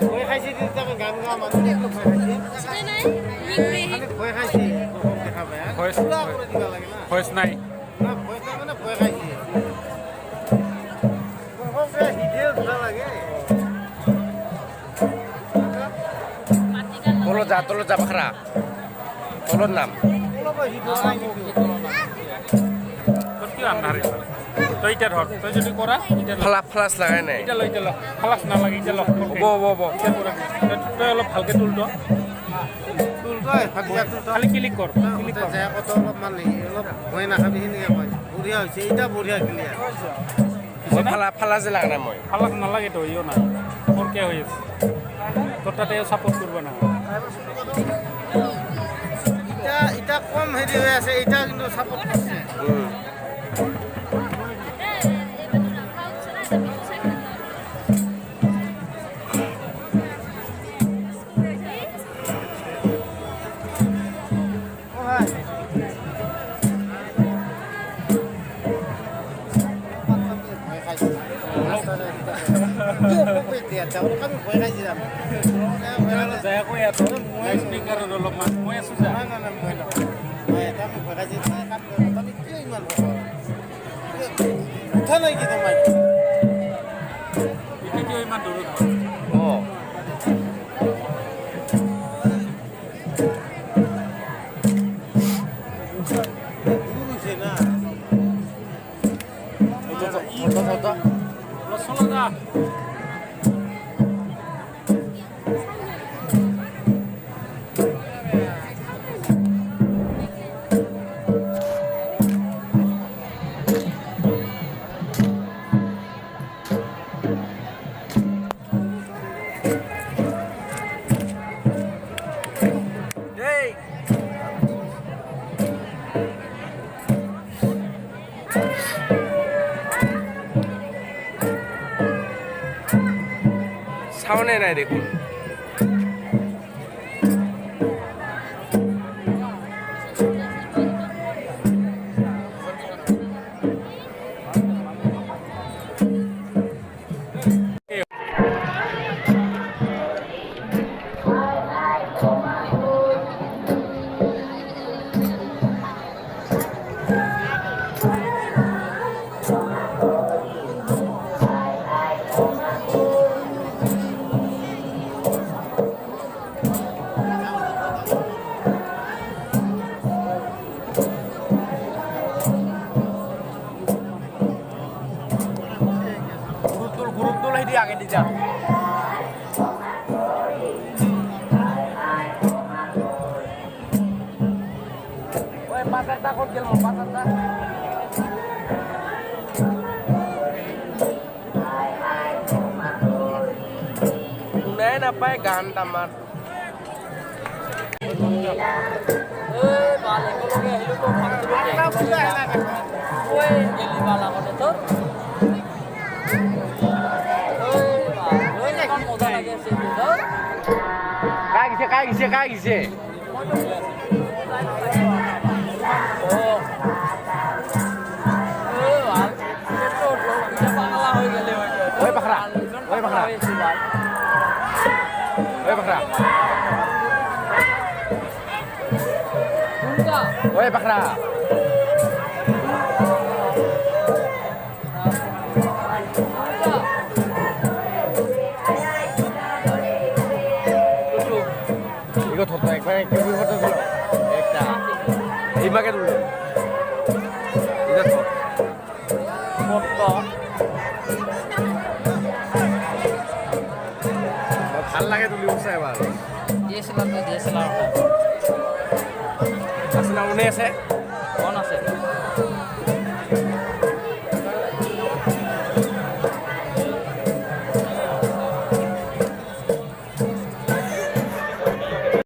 ভয় খাইছে তেতিয়া আমি গান গাওঁ মানুহে ভয় খাইছে খালি ভয় খাইছে দেখা পায় ভয়েছ পুৰা কৰি দিব লাগে না ভয়েছ নাই না ভয় মানে ভয় খাইছে হিটে ধৰা লাগে তলত যা বাখৰা তলত নাম অলপ হিট নাই কিন্তু তোৰ কি আন্ধাৰ তই এতিয়া ধৰ তই যদি কৰা এতিয়া ফ্লাছ লাগাই নাই এতিয়া ল খালাচ নালাগে এতিয়া ল হ'ব এতিয়া কৰা তই অলপ ভালকৈ তুল তই খালি ক্লিক কৰ অলপমান অলপ ভয় নাখাবি সেনেকৈ কয় বঢ়িয়া হৈছে এতিয়া বঢ়িয়া ক্লিয়াৰ ফালা যে লাগা নাই মই খালাচ নালাগে তো ইও নাই সৰকে হৈ আছে তোৰ তাতে ছাপোৰ্ট কৰিব না এতিয়া কম হেৰি হৈ আছে এতিয়া কিন্তু ছাপোৰ্ট কৰিছে অলপমান মই আছো যা উঠা নাই কি তোমাৰ এতিয়া কিয় ইমান দূৰত চলা চাউনে নাই দেখোন গুরুত্ব হেঁটে আগে দিয়ে যা ওই পাতাটা কোন গেল পাতাটা শুনাই নাপায় গানটা আমার কাই গেছে ওই বাখরা ওই বাখরা 이거 뒀다 একবার কেবল ফটো দিল একটা এই মাকে তুলে এটা তো ফটো ভাল লাগে তুলি উঠছে এবার DSLR আছে না মনে আছে কোন আছে